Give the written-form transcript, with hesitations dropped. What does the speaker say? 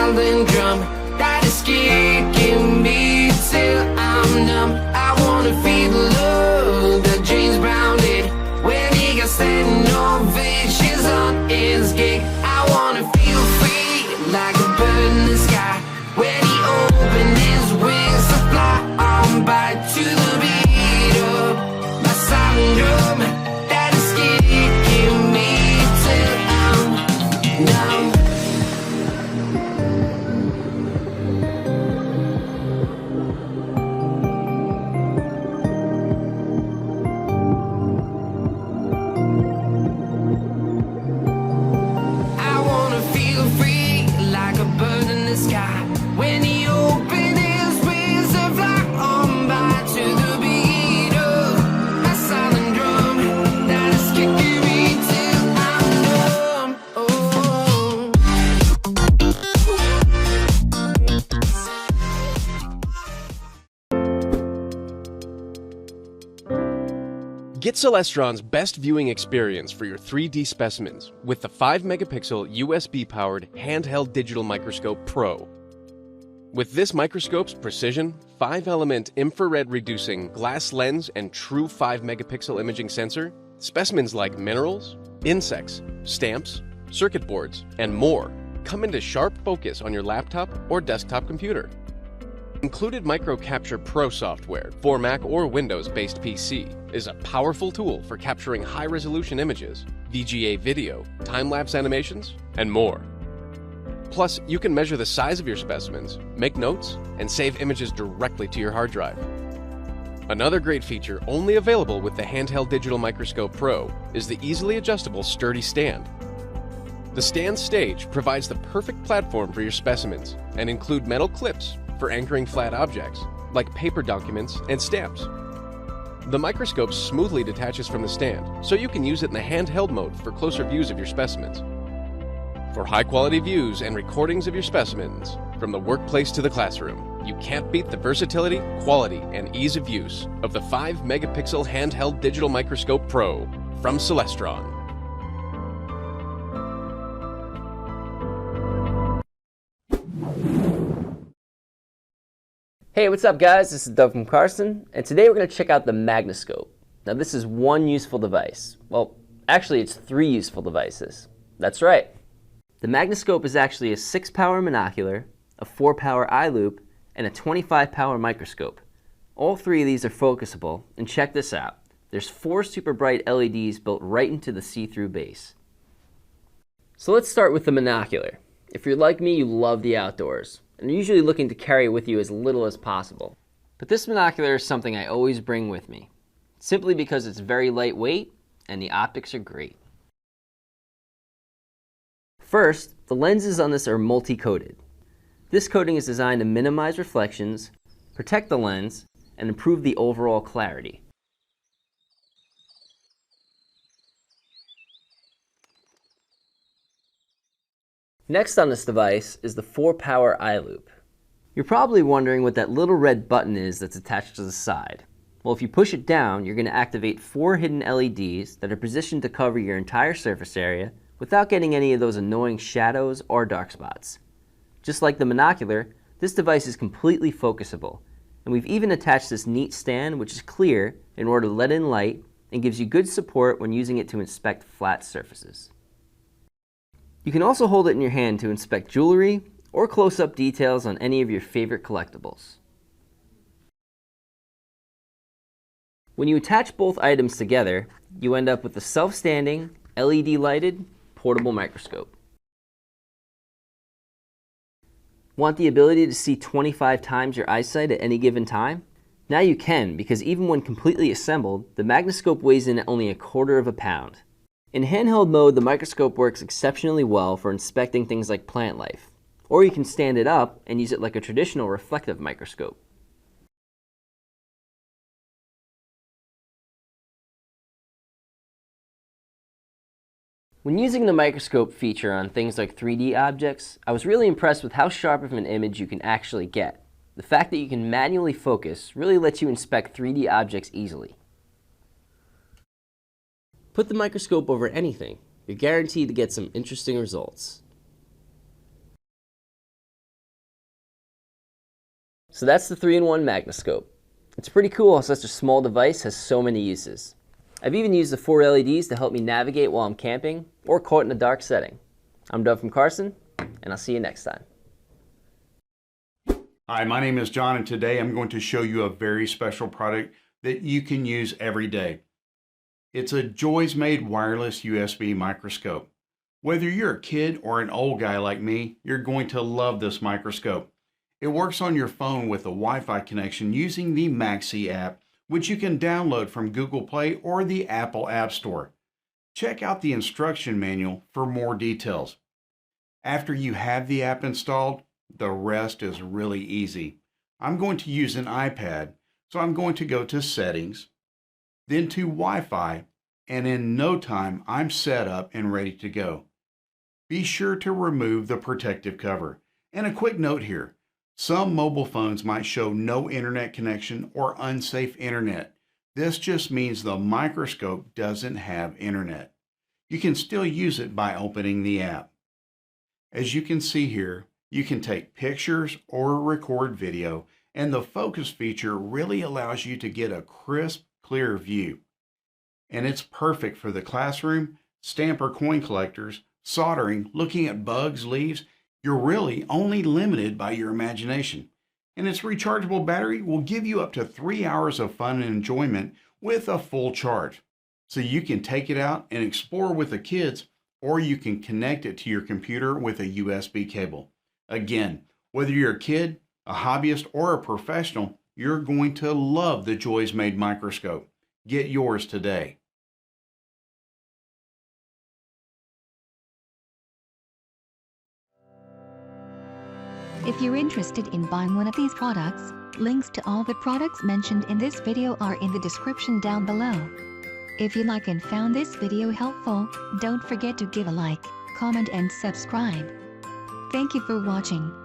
silent drum that is kicking me till I'm numb. I wanna feel the love that James Brown did when he got standing ovations on his gig. I wanna feel free like a bird in the sky when he opened his wings to fly on by to the beat of my silent drum that is kicking me till I'm numb. I wanna feel free like a bird in the sky when he opened his wings to fly on by to the beat of my silent drum that is kicking me till I'm numb. Oh. Get Celestron's best viewing experience for your 3D specimens with the 5-megapixel USB-powered handheld digital microscope Pro. With this microscope's precision, 5-element infrared-reducing glass lens and true 5-megapixel imaging sensor, specimens like minerals, insects, stamps, circuit boards, and more come into sharp focus on your laptop or desktop computer. Included Micro Capture Pro software for Mac or Windows-based PC is a powerful tool for capturing high-resolution images, VGA video, time-lapse animations, and more. Plus, you can measure the size of your specimens, make notes, and save images directly to your hard drive. Another great feature only available with the handheld digital microscope Pro is the easily adjustable sturdy stand. The stand stage provides the perfect platform for your specimens and include metal clips for anchoring flat objects, like paper documents and stamps. The microscope smoothly detaches from the stand, so you can use it in the handheld mode for closer views of your specimens. For high-quality views and recordings of your specimens, from the workplace to the classroom, you can't beat the versatility, quality, and ease of use of the 5-megapixel handheld digital microscope Pro from Celestron. Hey, what's up guys? This is Doug from Carson, and today we're going to check out the Microscope. Now this is one useful device. Well, actually it's 3 useful devices. That's right. The Microscope is actually a 6-power monocular, a 4-power eye loop, and a 25-power microscope. All 3 of these are focusable, and check this out. There's 4 super bright LEDs built right into the see-through base. So let's start with the monocular. If you're like me, you love the outdoors, and you're usually looking to carry it with you as little as possible. But this monocular is something I always bring with me, simply because it's very lightweight and the optics are great. First, the lenses on this are multi-coated. This coating is designed to minimize reflections, protect the lens, and improve the overall clarity. Next on this device is the 4-power eye loop. You're probably wondering what that little red button is that's attached to the side. Well, if you push it down, you're going to activate 4 hidden LEDs that are positioned to cover your entire surface area without getting any of those annoying shadows or dark spots. Just like the monocular, this device is completely focusable, and we've even attached this neat stand which is clear in order to let in light and gives you good support when using it to inspect flat surfaces. You can also hold it in your hand to inspect jewelry or close-up details on any of your favorite collectibles. When you attach both items together, you end up with a self-standing, LED-lighted, portable microscope. Want the ability to see 25 times your eyesight at any given time? Now you can, because even when completely assembled, the Microscope weighs in at only 1/4 pound. In handheld mode, the microscope works exceptionally well for inspecting things like plant life, or you can stand it up and use it like a traditional reflective microscope. When using the microscope feature on things like 3D objects, I was really impressed with how sharp of an image you can actually get. The fact that you can manually focus really lets you inspect 3D objects easily. Put the microscope over anything. You're guaranteed to get some interesting results. So that's the 3-in-1 Microscope. It's pretty cool how such a small device has so many uses. I've even used the 4 LEDs to help me navigate while I'm camping or caught in a dark setting. I'm Doug from Carson, and I'll see you next time. Hi, my name is John, and today I'm going to show you a very special product that you can use every day. It's a Joy's Made wireless USB microscope. Whether you're a kid or an old guy like me, you're going to love this microscope. It works on your phone with a Wi-Fi connection using the Maxi app, which you can download from Google Play or the Apple App Store. Check out the instruction manual for more details. After you have the app installed, the rest is really easy. I'm going to use an iPad, so I'm going to go to Settings, then to Wi-Fi, and in no time I'm set up and ready to go. Be sure to remove the protective cover. And a quick note here, some mobile phones might show no internet connection or unsafe internet. This just means the microscope doesn't have internet. You can still use it by opening the app. As you can see here, you can take pictures or record video, and the focus feature really allows you to get a crisp, clear view. And it's perfect for the classroom, stamp or coin collectors, soldering, looking at bugs, leaves. You're really only limited by your imagination. And its rechargeable battery will give you up to 3 hours of fun and enjoyment with a full charge. So you can take it out and explore with the kids, or you can connect it to your computer with a USB cable. Again, whether you're a kid, a hobbyist, or a professional, you're going to love the Joy's Made microscope. Get yours today. If you're interested in buying one of these products, links to all the products mentioned in this video are in the description down below. If you like and found this video helpful, don't forget to give a like, comment and subscribe. Thank you for watching.